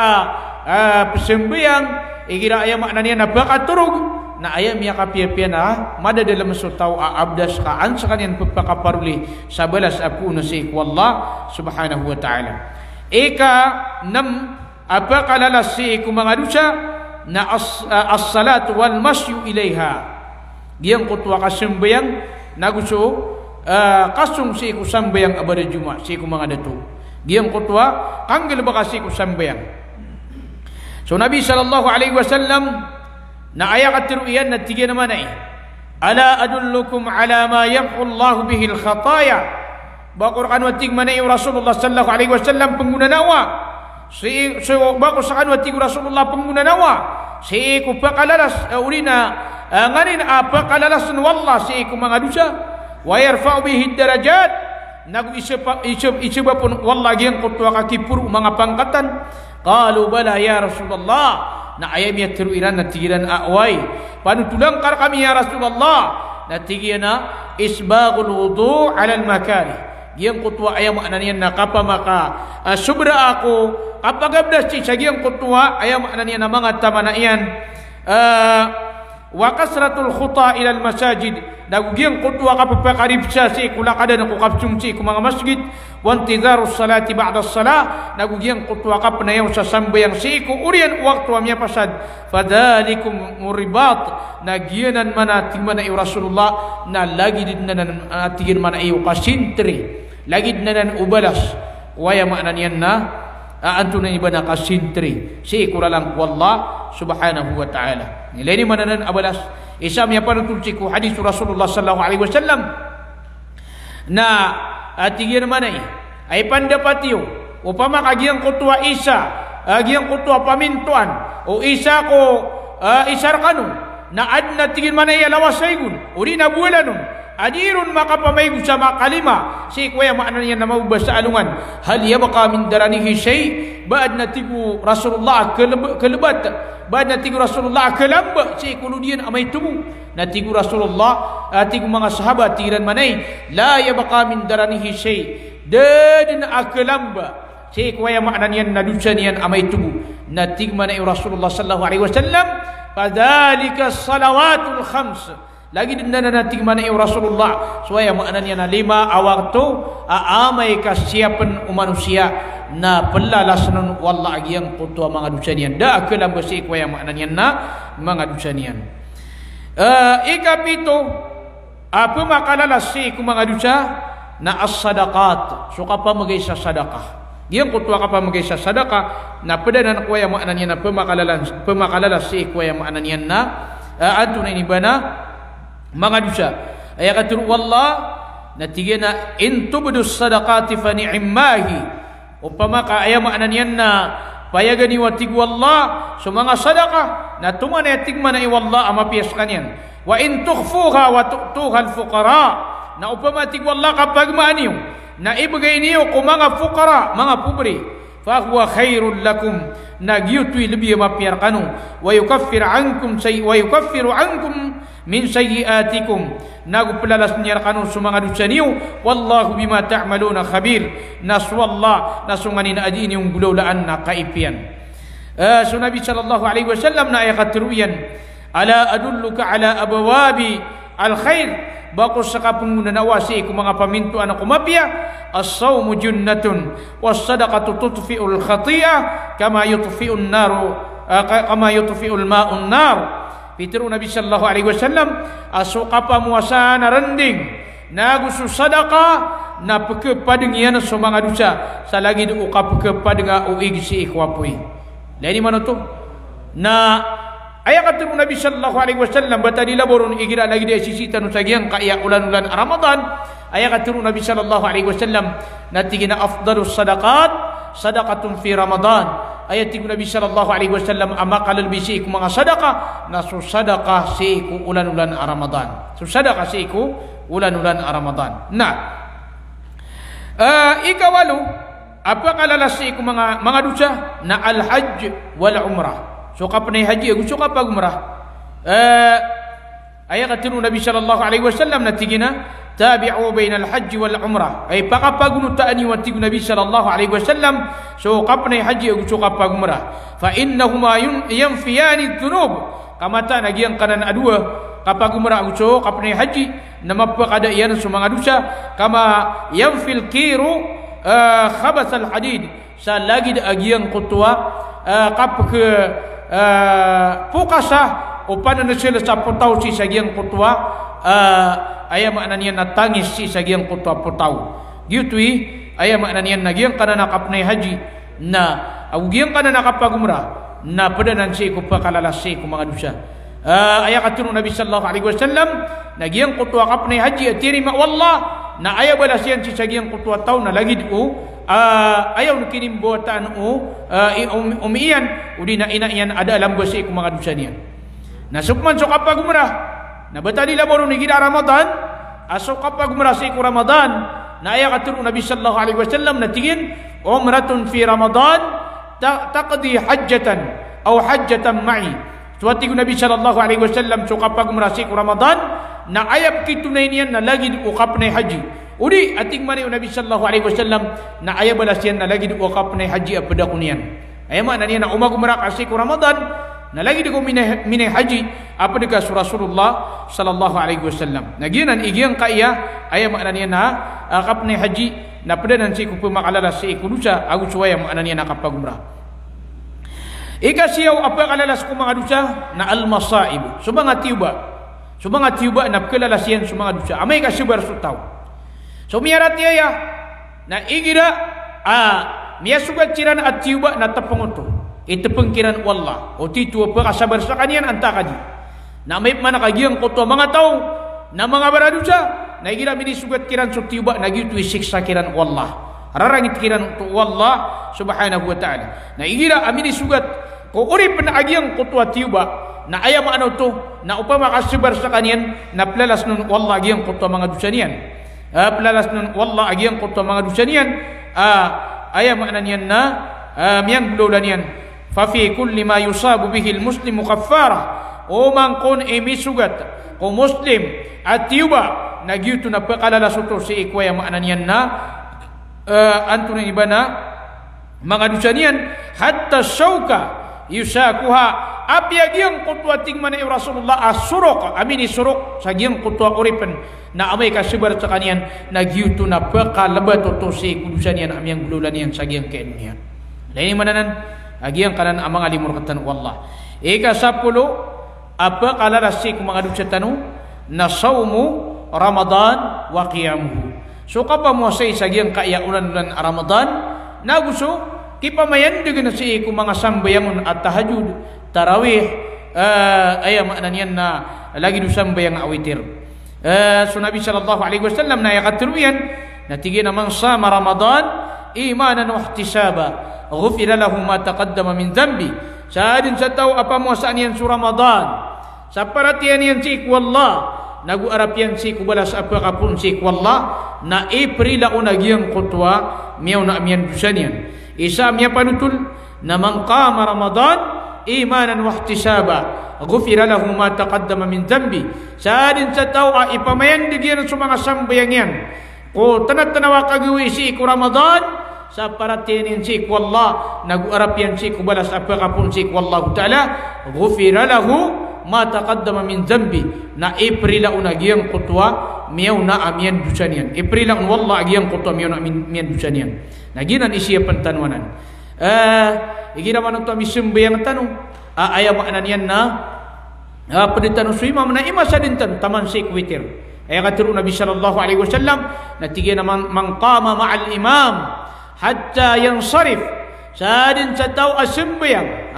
pesembayang igira aya maanan yan na bakaturog na ayam ya kapia-pia na mada dalam sutaw abdas kaan sa kanyan pagpakaparuli sa balas apu na si Allah subhanahu wa ta'ala. Ika nam apa kalalas si mga dusa na as-salat wal masyu ilayha. Giyang kutwa kasambayang naguso kasung si kusambayang abada juma si mga datu. Giyang kutwa kanggil ba kasi kusambayang. So Nabi sallallahu alaihi wasallam na ayat tiruian na tiga naman ay ala adullukum ala ma yamhu Allah bihi al-khataya Quran watig manay Rasulullah sallallahu alaihi wasallam pengguna bako sa kan watig Rasulullah pengguna nawa si ku pakalalas urina nganin apa kalalas wallah si ku mga dusa wa yarfa'u bihi darajat nagu iseba pun wallah gian kutwa kakipur mga pangkatan qalu bala ya Rasulullah na ayam ya teruiran na tigiran awai panutulang kar kami ya Rasulullah na tigina isbaghul wudu ala al makari yang kutwa ayam ananian na kapa maka subra aku kapagabdas ci sagiang kutwa ayam ananian na mga tamanaian wa kasratul khuta ila al masajid dagugiang kutwa kapapakarib sa si kulakada na kukapsung si mga masjid wa intidharus salati ba'da as-salah nagugiang kutwa kapnayaw sa sambayang si ku urian waktu amya pasad fadhalikum muribat nagianan mana tingmana i Rasulullah na lagi dinnan atigin mana i kasintri lagi dinnan ubalas waya maknan yan na antunan ibana kasintri si kuralang wallah subhanahu wa ta'ala nilai ni mananan abalas isam ya panutulsiku hadis Rasulullah sallallahu alaihi wasallam na atigir manai ay pandapatiyo upama kagiang kutwa isa agiang kutwa pamintuan o isa ko isar kanu na adna tigir manai alawasaygun urina bulanun adirun makapamay sa makalima si kuya maanan niya na mabubas sa alungan hal yabqa min daranihi shay baad na tigu Rasulullah kelebat baad na tigu Rasulullah kelamba si kuludian amay tumu na tigu Rasulullah tigu mga sahabat tiran manay la yabqa min daranihi shay dadin akelamba si kuya maanan niya na dusa niyan amay tumu na tigu manay Rasulullah sallallahu alaihi wasallam padhalika salawatul khams lagi dinana nating mana Rasulullah suaya makna niya na 5 waktu aamay kasiapan manusia na pelalas nun wallah agiyang kutwa mga dusa niyan da kelam besi kuya makna niya na mga dusa niyan ikapito apa makalalas si ku mga dusa na as-sadaqat so kapa magay sa sadaqah giyang kutwa kapa magay sa sadaqah na padanan kuya makna niya na pemakalas si kuya makna niya na adto na inibana mga dusa ay katuru wallah natigena in tubdus sadaqati fa ni'mahi upama ka ayam anan yan na payagani watig wallah so mga sadaqah na tuman ay tigman ay wallah amapias kanyan wa in tukhfuha wa tu'tuha al fuqara na upama tig wallah kapag maaniyo na ibigay niyo ko mga fuqara mga pobre fa huwa khairul lakum nagyutwi lebih mapiar kanu wa yukaffiru ankum min sayyiatikum nagupelalas niya kanu sumanga dusa niyo wallahu bima ta'maluna khabir naswallah nasunganin adin yung gulaulaan na kaipian so Nabi sallallahu alaihi wasallam na ayat ruyan ala adulluka ala abawabi al khair bakos sa kapungunanawasi kung mga pamintuan ako mapya as-sawmu junnatun was-sadaqatu tutfi'ul khati'ah kama yutfi'un naru kama yutfi'ul ma'un nar Pitru Nabi sallallahu alaihi wasallam asuka pamuasa na rending nagusu sadaqah na pekepadeng yan sa mga dusa sa lagi do ka pekepadeng uig si ikwapui lani mana tu na ayat katru Nabi sallallahu alaihi wasallam batadi laborun igira lagi dia sisitan sagiang kaya ulan-ulan Ramadan ayat katru Nabi sallallahu alaihi wasallam natigina afdalus sadaqat sadaqatun fi Ramadan ayat tiga Nabi sallallahu alaihi wasallam amakal bisi ku mga sadaqah na sadaqah si ku ulan-ulan Ramadan sadaqah si ku ulan-ulan Ramadan nah Ikawalu, apa kalalasi ku mga dosa na al-hajj wal umrah. So kapnay haji agu so kapag umrah. Ayat katinu Nabi sallallahu alaihi wasallam natigina tabi'u bainal hajj wal umrah. Ay pakapagunu ta'ani watigu Nabi sallallahu alaihi wasallam so kapnay haji agu so kapag umrah. Fa innahuma yanfiyani dhunub. Kamata nagiang kanan adua kapag umrah agu so kapnay haji namappa kada iyan so mga dosa kama yanfil kiru khabas al hadid sa lagi agiang kutwa kapag pukasa upan na sila sa putaw si sagyang kutwa aya makna niyan natangis si sagyang kutwa putaw gitui aya makna niyan nagyang kana kapnay haji na agyang kana kapagumra na padanan si ko pakalalasi ko mga dosa aya katunu Nabi sallallahu alaihi wasallam nagyang kutwa kapnay haji atiri ma wallah na aya balasian si sagyang kutwa taw na lagid o ayaw kinim buatan o umiyan udi na inaiyan ada alam basi ko mga dosa niyan. Nasukman so kapag umrah na batali laboro ni gida Ramadan aso kapag umrah si ko Ramadan na aya katunu Nabi sallallahu alaihi wasallam natigin umratun fi Ramadan taqdi hajjatan aw hajjatan ma'i. Suwati ko Nabi sallallahu alaihi wasallam so kapag umrah si ko Ramadan na ayab kitunay niyan na lagi ukap na haji. Udi ating mani Nabi sallallahu alaihi wasallam na ayab balasian na lagi ukap na haji apada kunian. Ayama na niyan na umag umrah kasi ko Ramadan na lagi ko minay haji apa dekat Rasulullah sallallahu alaihi wasallam. Naginan igiyang kaya ayama na niyan na akap na haji na pada nanti ko pumakalala si ikudusa agu suwaya makna niyan na kapag umrah. Ikasiyaw apa kalalas ko mga dusa na al-masaib. So mga tiuba na kalalasiyan so mga dusa. Amay kasi barsutaw. So miyarat niya na igira miya sugat ciran at tiuba na tapangoto. Ito pengkiran wallah. O tituwa pa kasabar sa kanyan antakadi. Na may manakagiyang koto mga tao na mga baradusa na igira minisugat kiran so tiuba na gitu isiksa kiran wallah. Rarangit kiran to wallah subhanahu wa ta'ala. Na igira amini sugat ko uri panaagiyang kutwa tiuba na ayam ano to na upama kasibar sa kanyan na plalas nun wallah agiyang kutwa mga dosa niyan. Plalas nun wallah agiyang kutwa mga dosa niyan. Ayam ano niyan na miyang bulolan niyan. Fa fi kulli ma yusabu bihi al-muslimu kaffara. O man kon emisugat ko muslim at tiuba na gitu na pakalala suto si ikwaya makna niyan na antun iba na mga dosa niyan hatta syauka yusakuha apiagiyang kutwa tingman ni Rasulullah asurok amini surok sa giyang kutwa uripen na amay kasibar sa kaniyan na giyuto na pakalabat to si kudusa niyan amiyang bululan niyan sa giyang kain niyan. Lain mananan agiyang kanan amang alimurkatan wallah. Ika 10 apa kalalasi ko mga dosa tanu na saumu Ramadan wa qiyamuhu. So kapag mo sa isagyang kayaunan Ramadan na gusto kipamayan dengan si iku mga sambayangon at tahajud tarawih ay makna niyan na lagi do sambayang awitir. So Nabi sallallahu alaihi wasallam na yakatruyan na tigin naman sa Ramadan imanan wa ihtisaba ghufira lahu ma taqaddama min dhanbi. Sa adin sa tao apa mo sa niyan sa Ramadan sa paratian niyan si iku wallah nagu arapian si kubalas apa kapun si wallah na iprila unagiyang kutwa miyaw na amiyan dusanian isa miya panutul na man qama Ramadan imanan wa ihtisaba ghufira lahu ma taqaddama min dhanbi. Sa adin sa tao ipamayan digyan sa mga sambayang yan ko tanat-tanawa kagawi si ku Ramadan sa paratian si wallah nagu arapian si kubalas apa kapun si wallah taala ghufira lahu ma taqaddama min dhanbi na iprila unagiyang kutwa miyaw na amiyan dusanian iprila wallah agiyang kutwa miyaw na amiyan dusanian naginan isiya pantanwanan igina man to misimbayang tanong aya makna niyan na paditan usima na ima sa dintan taman si kwitir aya katuru Nabi sallallahu alaihi wasallam natigyan naman man qama ma'al imam hatta yansarif sa din sa tao asimbayang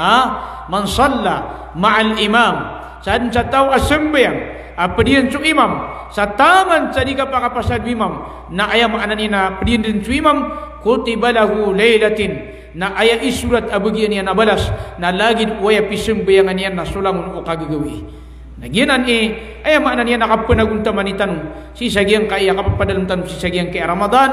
man salla ma'al imam saan sa tao asembayang apadiyan su imam sa taman sa di ka pakapasad imam na aya makna ni na padiyan din su imam kutiba lahu laylatin na aya isurat abagian niya na balas na lagid waya pisembayangan niya na sulamun o kagagawi naginan aya makna niya nakapanagunta manitanong si sagyang kaya kapapadalam tanong si sagyang kaya Ramadan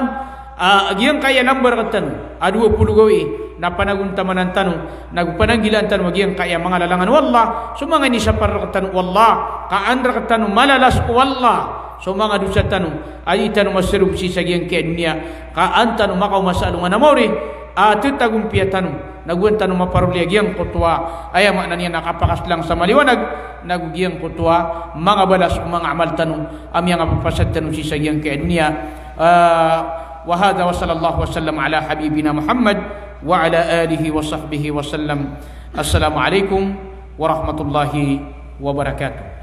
agian kaya lambar katanu adu pulugawi na panagunta manantanu nagpananggilan tanu agian kaya mga lalangan wallah so mga ni sapar katanu wallah ka andra katanu malalas wallah so mga dusa tanu ay tanu masirub si sagian kaya dunia ka antanu makaw masalungan amori atu tagumpiya tanu naguan tanu maparuli agian kutwa ay makna niya nakapakas lang sa maliwanag nagugian kutwa mga balas mga amal tanu amyang apapasad tanu si sagian kaya dunia وهذا وصلى الله وسلم على حبيبنا محمد وعلى آله وصحبه وسلم السلام عليكم ورحمة الله وبركاته.